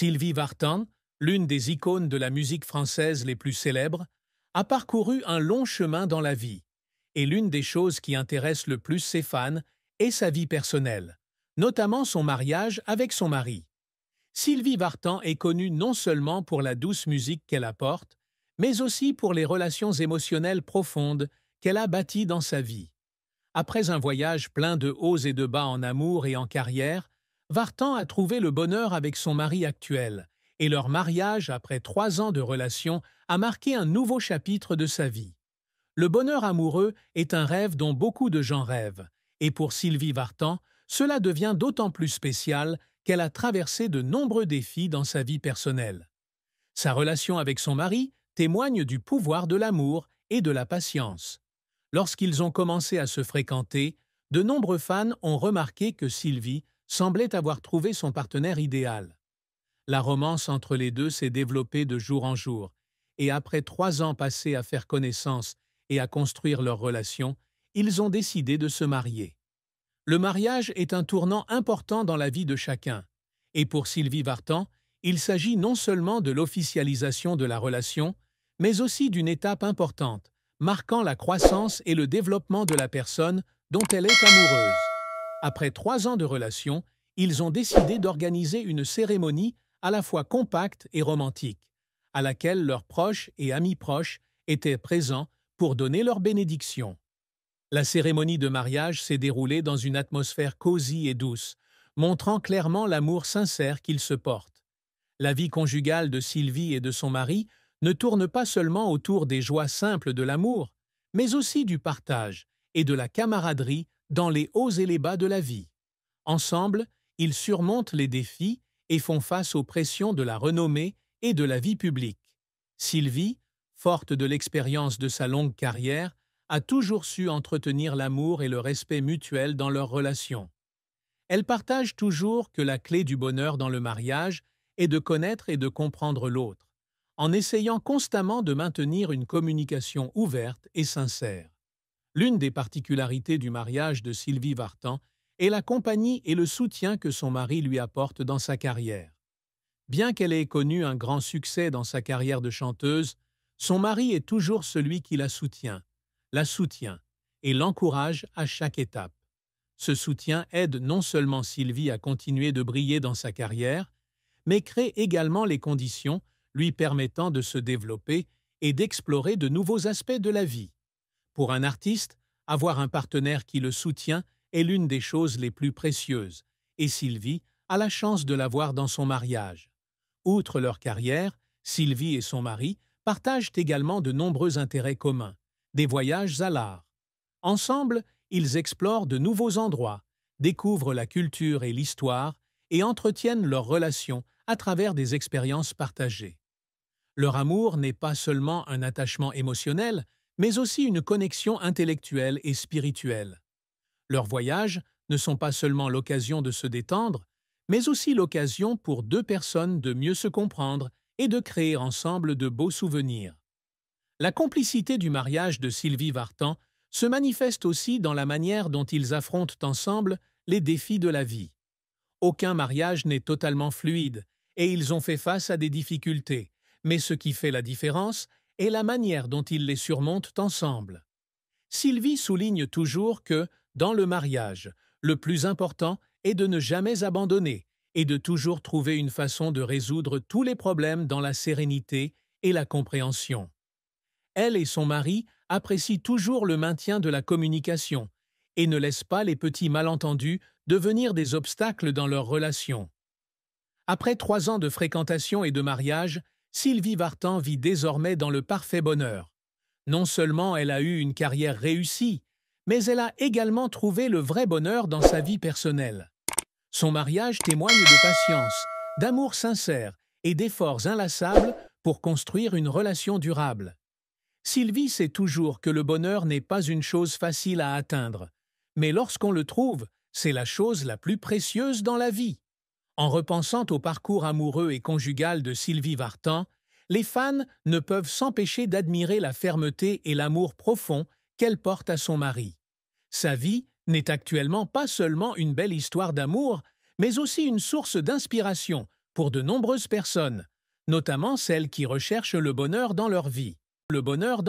Sylvie Vartan, l'une des icônes de la musique française les plus célèbres, a parcouru un long chemin dans la vie. Et l'une des choses qui intéressent le plus ses fans est sa vie personnelle, notamment son mariage avec son mari. Sylvie Vartan est connue non seulement pour la douce musique qu'elle apporte, mais aussi pour les relations émotionnelles profondes qu'elle a bâties dans sa vie. Après un voyage plein de hauts et de bas en amour et en carrière, Vartan a trouvé le bonheur avec son mari actuel, et leur mariage, après 3 ans de relation, a marqué un nouveau chapitre de sa vie. Le bonheur amoureux est un rêve dont beaucoup de gens rêvent, et pour Sylvie Vartan, cela devient d'autant plus spécial qu'elle a traversé de nombreux défis dans sa vie personnelle. Sa relation avec son mari témoigne du pouvoir de l'amour et de la patience. Lorsqu'ils ont commencé à se fréquenter, de nombreux fans ont remarqué que Sylvie semblait avoir trouvé son partenaire idéal. La romance entre les deux s'est développée de jour en jour, et après 3 ans passés à faire connaissance et à construire leur relation, ils ont décidé de se marier. Le mariage est un tournant important dans la vie de chacun, et pour Sylvie Vartan, il s'agit non seulement de l'officialisation de la relation, mais aussi d'une étape importante, marquant la croissance et le développement de la personne dont elle est amoureuse. Après 3 ans de relation, ils ont décidé d'organiser une cérémonie à la fois compacte et romantique, à laquelle leurs proches et amis proches étaient présents pour donner leur bénédiction. La cérémonie de mariage s'est déroulée dans une atmosphère cosy et douce, montrant clairement l'amour sincère qu'ils se portent. La vie conjugale de Sylvie et de son mari ne tourne pas seulement autour des joies simples de l'amour, mais aussi du partage et de la camaraderie dans les hauts et les bas de la vie. Ensemble, ils surmontent les défis et font face aux pressions de la renommée et de la vie publique. Sylvie, forte de l'expérience de sa longue carrière, a toujours su entretenir l'amour et le respect mutuel dans leur relation. Elle partage toujours que la clé du bonheur dans le mariage est de connaître et de comprendre l'autre, en essayant constamment de maintenir une communication ouverte et sincère. L'une des particularités du mariage de Sylvie Vartan est la compagnie et le soutien que son mari lui apporte dans sa carrière. Bien qu'elle ait connu un grand succès dans sa carrière de chanteuse, son mari est toujours celui qui la soutient et l'encourage à chaque étape. Ce soutien aide non seulement Sylvie à continuer de briller dans sa carrière, mais crée également les conditions lui permettant de se développer et d'explorer de nouveaux aspects de la vie. Pour un artiste, avoir un partenaire qui le soutient est l'une des choses les plus précieuses, et Sylvie a la chance de l'avoir dans son mariage. Outre leur carrière, Sylvie et son mari partagent également de nombreux intérêts communs, des voyages à l'art. Ensemble, ils explorent de nouveaux endroits, découvrent la culture et l'histoire et entretiennent leurs relations à travers des expériences partagées. Leur amour n'est pas seulement un attachement émotionnel, mais aussi une connexion intellectuelle et spirituelle. Leurs voyages ne sont pas seulement l'occasion de se détendre, mais aussi l'occasion pour 2 personnes de mieux se comprendre et de créer ensemble de beaux souvenirs. La complicité du mariage de Sylvie Vartan se manifeste aussi dans la manière dont ils affrontent ensemble les défis de la vie. Aucun mariage n'est totalement fluide et ils ont fait face à des difficultés, mais ce qui fait la différence est la manière dont ils les surmontent ensemble. Sylvie souligne toujours que, dans le mariage, le plus important est de ne jamais abandonner et de toujours trouver une façon de résoudre tous les problèmes dans la sérénité et la compréhension. Elle et son mari apprécient toujours le maintien de la communication et ne laissent pas les petits malentendus devenir des obstacles dans leur relation. Après 3 ans de fréquentation et de mariage, Sylvie Vartan vit désormais dans le parfait bonheur. Non seulement elle a eu une carrière réussie, mais elle a également trouvé le vrai bonheur dans sa vie personnelle. Son mariage témoigne de patience, d'amour sincère et d'efforts inlassables pour construire une relation durable. Sylvie sait toujours que le bonheur n'est pas une chose facile à atteindre, mais lorsqu'on le trouve, c'est la chose la plus précieuse dans la vie. En repensant au parcours amoureux et conjugal de Sylvie Vartan, les fans ne peuvent s'empêcher d'admirer la fermeté et l'amour profond qu'elle porte à son mari. Sa vie n'est actuellement pas seulement une belle histoire d'amour, mais aussi une source d'inspiration pour de nombreuses personnes, notamment celles qui recherchent le bonheur dans leur vie. Le bonheur dans